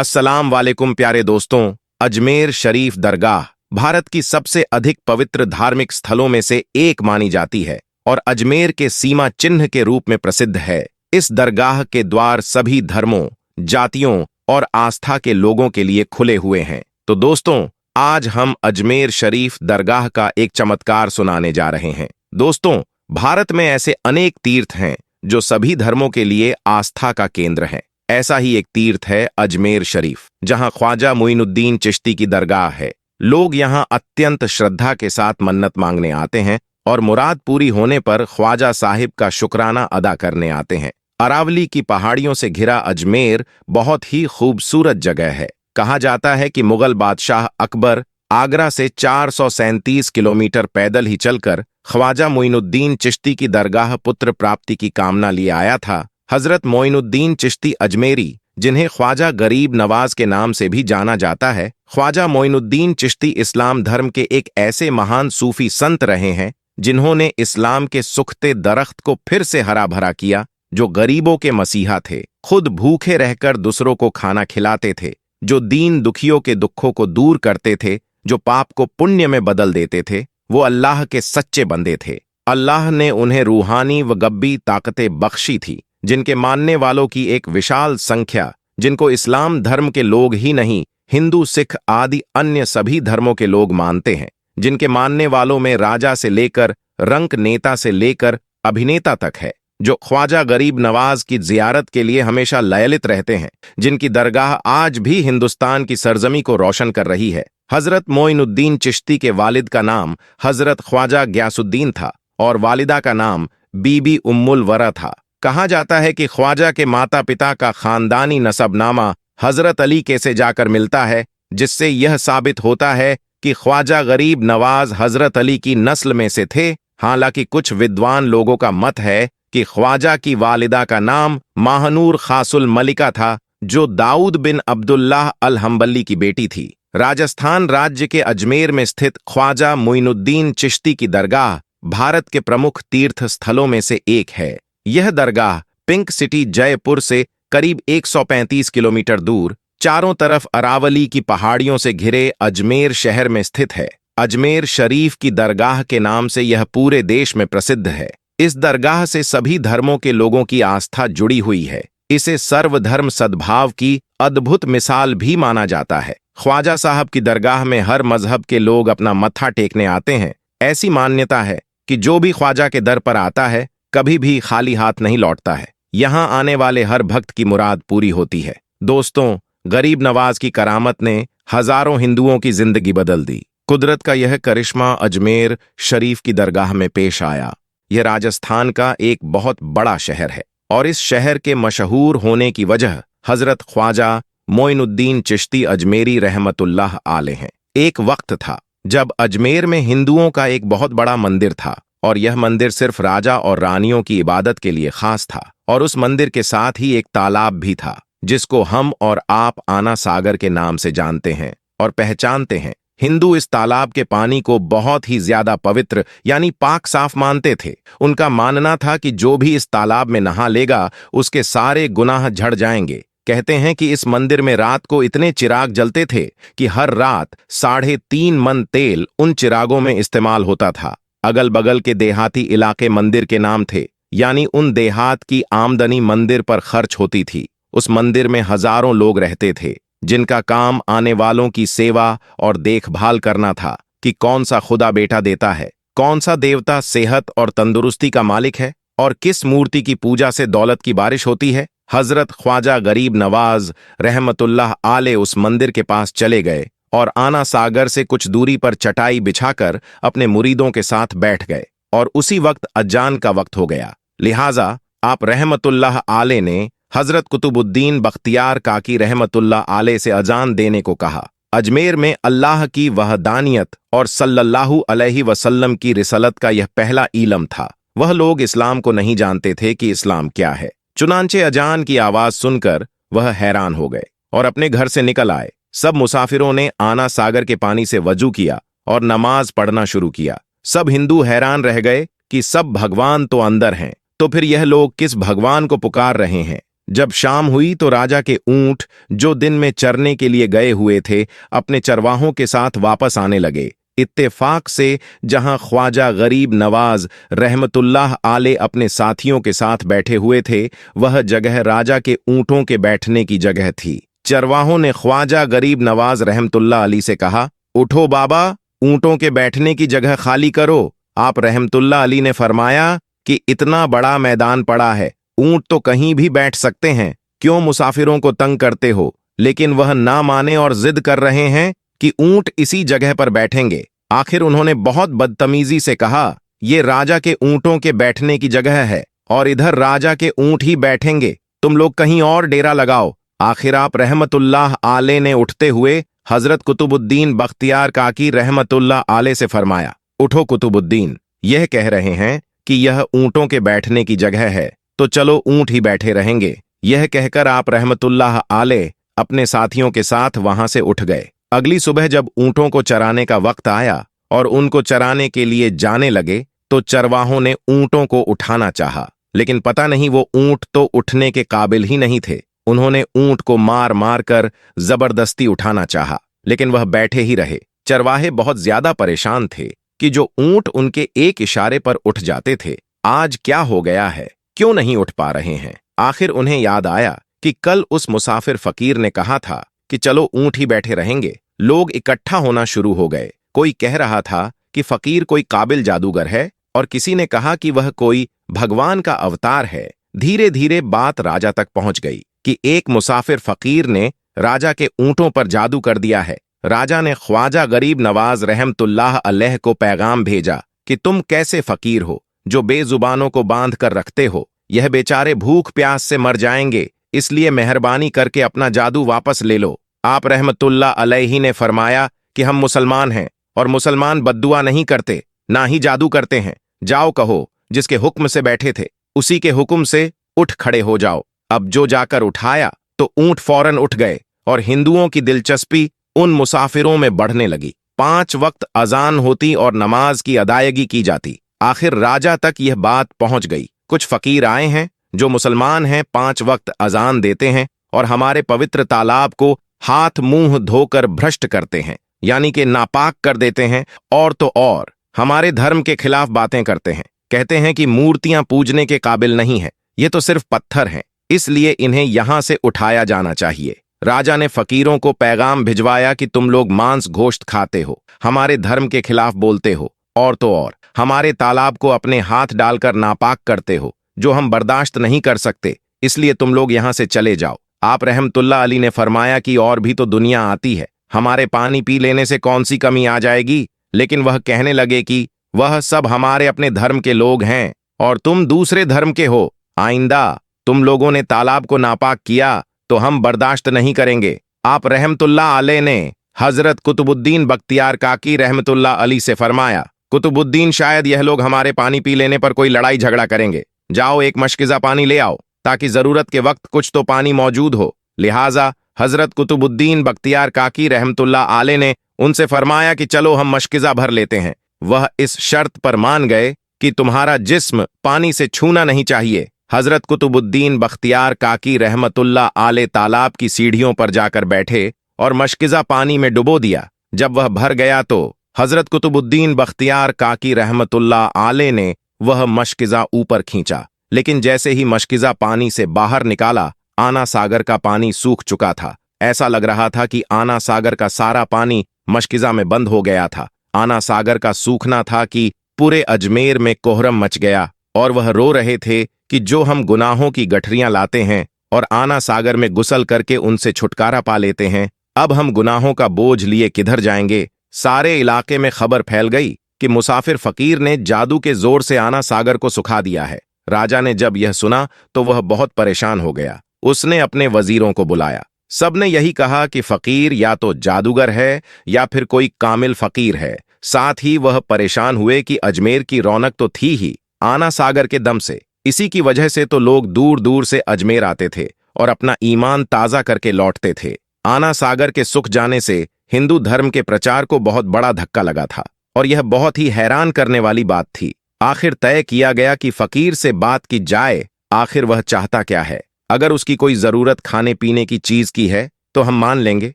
अस्सलाम वालेकुम प्यारे दोस्तों। अजमेर शरीफ दरगाह भारत की सबसे अधिक पवित्र धार्मिक स्थलों में से एक मानी जाती है और अजमेर के सीमा चिन्ह के रूप में प्रसिद्ध है। इस दरगाह के द्वार सभी धर्मों, जातियों और आस्था के लोगों के लिए खुले हुए हैं। तो दोस्तों, आज हम अजमेर शरीफ दरगाह का एक चमत्कार सुनाने जा रहे हैं। दोस्तों, भारत में ऐसे अनेक तीर्थ हैं जो सभी धर्मों के लिए आस्था का केंद्र हैं। ऐसा ही एक तीर्थ है अजमेर शरीफ, जहां ख्वाजा मोइनुद्दीन चिश्ती की दरगाह है। लोग यहां अत्यंत श्रद्धा के साथ मन्नत मांगने आते हैं और मुराद पूरी होने पर ख्वाजा साहिब का शुक्राना अदा करने आते हैं। अरावली की पहाड़ियों से घिरा अजमेर बहुत ही खूबसूरत जगह है। कहा जाता है कि मुगल बादशाह अकबर आगरा से 437 किलोमीटर पैदल ही चलकर ख्वाजा मोइनुद्दीन चिश्ती की दरगाह पुत्र प्राप्ति की कामना लिए आया था। हजरत मोइनुद्दीन चिश्ती अजमेरी, जिन्हें ख्वाजा गरीब नवाज के नाम से भी जाना जाता है, ख्वाजा मोइनुद्दीन चिश्ती इस्लाम धर्म के एक ऐसे महान सूफी संत रहे हैं जिन्होंने इस्लाम के सुखते दरख्त को फिर से हरा भरा किया, जो गरीबों के मसीहा थे। खुद भूखे रहकर दूसरों को खाना खिलाते थे, जो दीन दुखियों के दुखों को दूर करते थे, जो पाप को पुण्य में बदल देते थे। वो अल्लाह के सच्चे बंदे थे। अल्लाह ने उन्हें रूहानी व गब्बी ताकतें बख्शी थी, जिनके मानने वालों की एक विशाल संख्या, जिनको इस्लाम धर्म के लोग ही नहीं, हिंदू, सिख आदि अन्य सभी धर्मों के लोग मानते हैं। जिनके मानने वालों में राजा से लेकर रंक नेता से लेकर अभिनेता तक है, जो ख्वाजा गरीब नवाज की जियारत के लिए हमेशा लयलित रहते हैं। जिनकी दरगाह आज भी हिंदुस्तान की सरजमी को रोशन कर रही है। हजरत मोइनुद्दीन चिश्ती के वालिद का नाम हजरत ख्वाजा ग्यासुद्दीन था और वालिदा का नाम बीबी उम्मुल वरा था। कहा जाता है कि ख्वाजा के माता पिता का खानदानी नसबनामा हजरत अली के से जाकर मिलता है, जिससे यह साबित होता है कि ख्वाजा गरीब नवाज हजरत अली की नस्ल में से थे। हालांकि कुछ विद्वान लोगों का मत है कि ख्वाजा की वालिदा का नाम महानूर खासुल मलिका था, जो दाऊद बिन अब्दुल्लाह अल हम्बली की बेटी थी। राजस्थान राज्य के अजमेर में स्थित ख्वाजा मोइनुद्दीन चिश्ती की दरगाह भारत के प्रमुख तीर्थ स्थलों में से एक है। यह दरगाह पिंक सिटी जयपुर से करीब 135 किलोमीटर दूर, चारों तरफ अरावली की पहाड़ियों से घिरे अजमेर शहर में स्थित है। अजमेर शरीफ की दरगाह के नाम से यह पूरे देश में प्रसिद्ध है। इस दरगाह से सभी धर्मों के लोगों की आस्था जुड़ी हुई है। इसे सर्वधर्म सद्भाव की अद्भुत मिसाल भी माना जाता है। ख्वाजा साहब की दरगाह में हर मजहब के लोग अपना मत्था टेकने आते हैं। ऐसी मान्यता है कि जो भी ख्वाजा के दर पर आता है, कभी भी खाली हाथ नहीं लौटता है। यहाँ आने वाले हर भक्त की मुराद पूरी होती है। दोस्तों, गरीब नवाज की करामत ने हजारों हिंदुओं की जिंदगी बदल दी। कुदरत का यह करिश्मा अजमेर शरीफ की दरगाह में पेश आया। यह राजस्थान का एक बहुत बड़ा शहर है और इस शहर के मशहूर होने की वजह हजरत ख्वाजा मोइनुद्दीन चिश्ती अजमेरी रहमतुल्लाह आले हैं। एक वक्त था जब अजमेर में हिंदुओं का एक बहुत बड़ा मंदिर था और यह मंदिर सिर्फ राजा और रानियों की इबादत के लिए खास था। और उस मंदिर के साथ ही एक तालाब भी था, जिसको हम और आप आना सागर के नाम से जानते हैं और पहचानते हैं। हिंदू इस तालाब के पानी को बहुत ही ज्यादा पवित्र यानी पाक साफ मानते थे। उनका मानना था कि जो भी इस तालाब में नहा लेगा, उसके सारे गुनाह झड़ जाएंगे। कहते हैं कि इस मंदिर में रात को इतने चिराग जलते थे कि हर रात 3.5 मन तेल उन चिरागों में इस्तेमाल होता था। अगल बगल के देहाती इलाके मंदिर के नाम थे, यानी उन देहात की आमदनी मंदिर पर खर्च होती थी। उस मंदिर में हजारों लोग रहते थे, जिनका काम आने वालों की सेवा और देखभाल करना था कि कौन सा खुदा बेटा देता है, कौन सा देवता सेहत और तंदुरुस्ती का मालिक है और किस मूर्ति की पूजा से दौलत की बारिश होती है। हजरत ख्वाजा गरीब नवाज रहमतुल्लाह आले उस मंदिर के पास चले गए और आना सागर से कुछ दूरी पर चटाई बिछाकर अपने मुरीदों के साथ बैठ गए। और उसी वक्त अजान का वक्त हो गया। लिहाजा आप रहमतुल्लाह आले ने हजरत कुतुबुद्दीन बख्तियार काकी रहमतुल्लाह आले से अजान देने को कहा। अजमेर में अल्लाह की वहदानियत और सल्लल्लाहु अलैहि वसल्लम की रिसलत का यह पहला इलम था। वह लोग इस्लाम को नहीं जानते थे कि इस्लाम क्या है। चुनांचे अजान की आवाज सुनकर वह हैरान हो गए और अपने घर से निकल आए। सब मुसाफिरों ने आना सागर के पानी से वजू किया और नमाज पढ़ना शुरू किया। सब हिंदू हैरान रह गए कि सब भगवान तो अंदर हैं, तो फिर यह लोग किस भगवान को पुकार रहे हैं जब शाम हुई तो राजा के ऊंट जो दिन में चरने के लिए गए हुए थे अपने चरवाहों के साथ वापस आने लगे। इत्तेफाक से जहां ख्वाजा गरीब नवाज रहमतुल्लाह आले अपने साथियों के साथ बैठे हुए थे, वह जगह राजा के ऊंटों के बैठने की जगह थी। चरवाहों ने ख्वाजा गरीब नवाज रहमतुल्लाह अली से कहा, उठो बाबा, ऊंटों के बैठने की जगह खाली करो। आप रहमतुल्लाह अली ने फरमाया कि इतना बड़ा मैदान पड़ा है, ऊंट तो कहीं भी बैठ सकते हैं, क्यों मुसाफिरों को तंग करते हो। लेकिन वह ना माने और जिद कर रहे हैं कि ऊंट इसी जगह पर बैठेंगे। आखिर उन्होंने बहुत बदतमीजी से कहा, ये राजा के ऊंटों के बैठने की जगह है और इधर राजा के ऊंट ही बैठेंगे, तुम लोग कहीं और डेरा लगाओ। आखिर आप रहमतुल्लाह आले ने उठते हुए हजरत कुतुबुद्दीन बख्तियार काकी रहमतुल्लाह आले से फरमाया, उठो कुतुबुद्दीन, यह कह रहे हैं कि यह ऊंटों के बैठने की जगह है, तो चलो ऊंट ही बैठे रहेंगे। यह कहकर आप रहमतुल्लाह आले अपने साथियों के साथ वहां से उठ गए। अगली सुबह जब ऊंटों को चराने का वक्त आया और उनको चराने के लिए जाने लगे तो चरवाहों ने ऊंटों को उठाना चाहा, लेकिन पता नहीं वो ऊंट तो उठने के काबिल ही नहीं थे। उन्होंने ऊंट को मार मार कर जबरदस्ती उठाना चाहा, लेकिन वह बैठे ही रहे। चरवाहे बहुत ज्यादा परेशान थे कि जो ऊंट उनके एक इशारे पर उठ जाते थे, आज क्या हो गया है, क्यों नहीं उठ पा रहे हैं। आखिर उन्हें याद आया कि कल उस मुसाफिर फकीर ने कहा था कि चलो ऊंट ही बैठे रहेंगे। लोग इकट्ठा होना शुरू हो गए। कोई कह रहा था कि फकीर कोई काबिल जादूगर है और किसी ने कहा कि वह कोई भगवान का अवतार है। धीरे धीरे बात राजा तक पहुंच गई कि एक मुसाफिर फकीर ने राजा के ऊंटों पर जादू कर दिया है। राजा ने ख्वाजा गरीब नवाज रहमतुल्लाह अलैह को पैगाम भेजा कि तुम कैसे फकीर हो जो बेजुबानों को बांध कर रखते हो, यह बेचारे भूख प्यास से मर जाएंगे, इसलिए मेहरबानी करके अपना जादू वापस ले लो। आप रहमतुल्लाह अलैहि ने फरमाया कि हम मुसलमान हैं और मुसलमान बद्दुआ नहीं करते, ना ही जादू करते हैं। जाओ कहो जिसके हुक्म से बैठे थे उसी के हुक्म से उठ खड़े हो जाओ। अब जो जाकर उठाया तो ऊंट फौरन उठ गए और हिंदुओं की दिलचस्पी उन मुसाफिरों में बढ़ने लगी। 5 वक्त अजान होती और नमाज की अदायगी की जाती। आखिर राजा तक यह बात पहुंच गई। कुछ फकीर आए हैं जो मुसलमान हैं, 5 वक्त अजान देते हैं और हमारे पवित्र तालाब को हाथ मुंह धोकर भ्रष्ट करते हैं, यानी कि नापाक कर देते हैं, और तो और हमारे धर्म के खिलाफ बातें करते हैं। कहते हैं कि मूर्तियां पूजने के काबिल नहीं है, ये तो सिर्फ पत्थर हैं, इसलिए इन्हें यहां से उठाया जाना चाहिए। राजा ने फकीरों को पैगाम भिजवाया कि तुम लोग मांस गोश्त खाते हो, हमारे धर्म के खिलाफ बोलते हो, और तो और हमारे तालाब को अपने हाथ डालकर नापाक करते हो, जो हम बर्दाश्त नहीं कर सकते, इसलिए तुम लोग यहां से चले जाओ। आप रहमतुल्लाह अली ने फरमाया कि और भी तो दुनिया आती है, हमारे पानी पी लेने से कौन सी कमी आ जाएगी। लेकिन वह कहने लगे कि वह सब हमारे अपने धर्म के लोग हैं और तुम दूसरे धर्म के हो। आइंदा तुम लोगों ने तालाब को नापाक किया तो हम बर्दाश्त नहीं करेंगे। आप रहमतुल्लाह अलैह ने हजरत कुतुबुद्दीन बख्तियार काकी रहमतुल्लाह अली से फरमाया, कुतुबुद्दीन, शायद यह लोग हमारे पानी पी लेने पर कोई लड़ाई झगड़ा करेंगे। जाओ एक मशकिजा पानी ले आओ ताकि जरूरत के वक्त कुछ तो पानी मौजूद हो। लिहाजा हजरत कुतुबुद्दीन बख्तियार काकी रहमतुल्लाह आले ने उनसे फरमाया कि चलो हम मशकिजा भर लेते हैं। वह इस शर्त पर मान गए कि तुम्हारा जिस्म पानी से छूना नहीं चाहिए। हजरत कुतुबुद्दीन बख्तियार काकी रहमतुल्लाह आले तालाब की सीढ़ियों पर जाकर बैठे और मशकिजा पानी में डुबो दिया। जब वह भर गया तो हजरत कुतुबुद्दीन बख्तियार काकी रहमतुल्लाह आले ने वह मशकिजा ऊपर खींचा, लेकिन जैसे ही मशकिजा पानी से बाहर निकाला, आना सागर का पानी सूख चुका था। ऐसा लग रहा था कि आना सागर का सारा पानी मशकिजा में बंद हो गया था। आना सागर का सूखना था कि पूरे अजमेर में कोहरम मच गया और वह रो रहे थे कि जो हम गुनाहों की गठरियां लाते हैं और आना सागर में गुसल करके उनसे छुटकारा पा लेते हैं, अब हम गुनाहों का बोझ लिए किधर जाएंगे। सारे इलाके में खबर फैल गई कि मुसाफिर फकीर ने जादू के जोर से आना सागर को सुखा दिया है। राजा ने जब यह सुना तो वह बहुत परेशान हो गया। उसने अपने वजीरों को बुलाया। सबने यही कहा कि फकीर या तो जादूगर है या फिर कोई कामिल फकीर है। साथ ही वह परेशान हुए कि अजमेर की रौनक तो थी ही आना सागर के दम से, इसी की वजह से तो लोग दूर दूर से अजमेर आते थे और अपना ईमान ताजा करके लौटते थे। आना सागर के सुख जाने से हिंदू धर्म के प्रचार को बहुत बड़ा धक्का लगा था और यह बहुत ही हैरान करने वाली बात थी। आखिर तय किया गया कि फकीर से बात की जाए, आखिर वह चाहता क्या है। अगर उसकी कोई जरूरत खाने पीने की चीज की है तो हम मान लेंगे,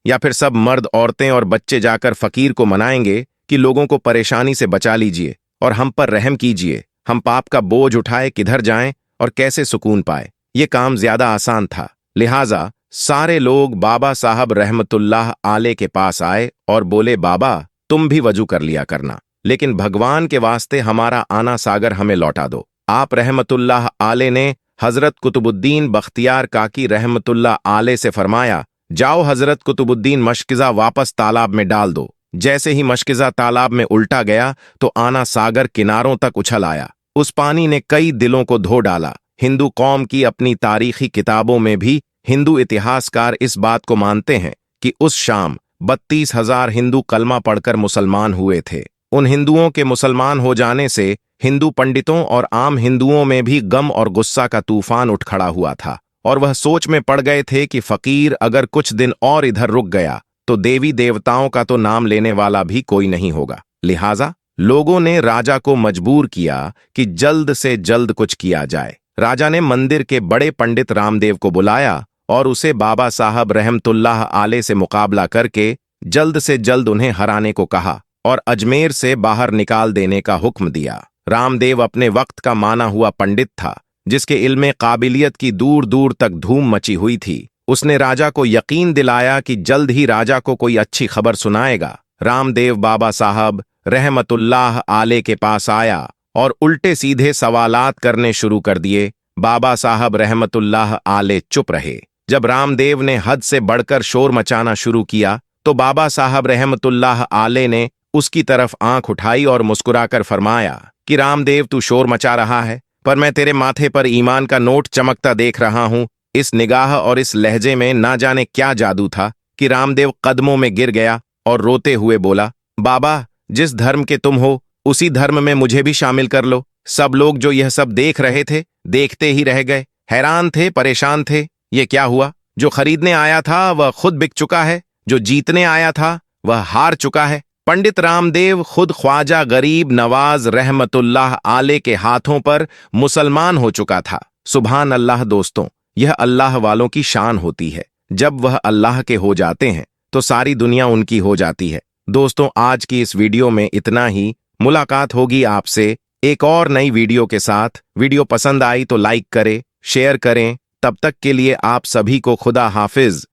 या फिर सब मर्द औरतें और बच्चे जाकर फकीर को मनाएंगे कि लोगों को परेशानी से बचा लीजिए और हम पर रहम कीजिए, हम पाप का बोझ उठाए किधर जाएं और कैसे सुकून पाए। ये काम ज्यादा आसान था, लिहाजा सारे लोग बाबा साहब रहमतुल्लाह आले के पास आए और बोले, बाबा तुम भी वजू कर लिया करना, लेकिन भगवान के वास्ते हमारा आना सागर हमें लौटा दो। आप रहमतुल्लाह आले ने हजरत कुतुबुद्दीन बख्तियार काकी रहमतुल्लाह आले से फरमाया, जाओ हजरत कुतुबुद्दीन मशकिजा वापस तालाब में डाल दो। जैसे ही मशकिजा तालाब में उल्टा गया तो आना सागर किनारों तक उछल आया। उस पानी ने कई दिलों को धो डाला। हिंदू कौम की अपनी तारीखी किताबों में भी हिंदू इतिहासकार इस बात को मानते हैं कि उस शाम 32,000 हिंदू कलमा पढ़कर मुसलमान हुए थे। उन हिंदुओं के मुसलमान हो जाने से हिंदू पंडितों और आम हिंदुओं में भी गम और गुस्सा का तूफान उठ खड़ा हुआ था और वह सोच में पड़ गए थे कि फकीर अगर कुछ दिन और इधर रुक गया तो देवी देवताओं का तो नाम लेने वाला भी कोई नहीं होगा। लिहाजा लोगों ने राजा को मजबूर किया कि जल्द से जल्द कुछ किया जाए। राजा ने मंदिर के बड़े पंडित रामदेव को बुलाया और उसे बाबा साहब रहमतुल्लाह आले से मुकाबला करके जल्द से जल्द उन्हें हराने को कहा और अजमेर से बाहर निकाल देने का हुक्म दिया। रामदेव अपने वक्त का माना हुआ पंडित था, जिसके इल्मे काबिलियत की दूर दूर तक धूम मची हुई थी। उसने राजा को यकीन दिलाया कि जल्द ही राजा को कोई अच्छी खबर सुनाएगा। रामदेव बाबा साहब रहमतुल्लाह आले के पास आया और उल्टे सीधे सवालात करने शुरू कर दिए। बाबा साहब रहमतुल्लाह आले चुप रहे। जब रामदेव ने हद से बढ़कर शोर मचाना शुरू किया तो बाबा साहब रहमतुल्लाह आले ने उसकी तरफ आंख उठाई और मुस्कुराकर फरमाया कि रामदेव तू शोर मचा रहा है, पर मैं तेरे माथे पर ईमान का नोट चमकता देख रहा हूं। इस निगाह और इस लहजे में ना जाने क्या जादू था कि रामदेव कदमों में गिर गया और रोते हुए बोला, बाबा जिस धर्म के तुम हो उसी धर्म में मुझे भी शामिल कर लो। सब लोग जो यह सब देख रहे थे देखते ही रह गए, हैरान थे, परेशान थे। ये क्या हुआ? जो खरीदने आया था वह खुद बिक चुका है, जो जीतने आया था वह हार चुका है। पंडित रामदेव खुद ख्वाजा गरीब नवाज रहमतुल्लाह आले के हाथों पर मुसलमान हो चुका था। सुभान अल्लाह दोस्तों, यह अल्लाह वालों की शान होती है। जब वह अल्लाह के हो जाते हैं तो सारी दुनिया उनकी हो जाती है। दोस्तों, आज की इस वीडियो में इतना ही। मुलाकात होगी आपसे एक और नई वीडियो के साथ। वीडियो पसंद आई तो लाइक करें, शेयर करें। तब तक के लिए आप सभी को खुदा हाफिज।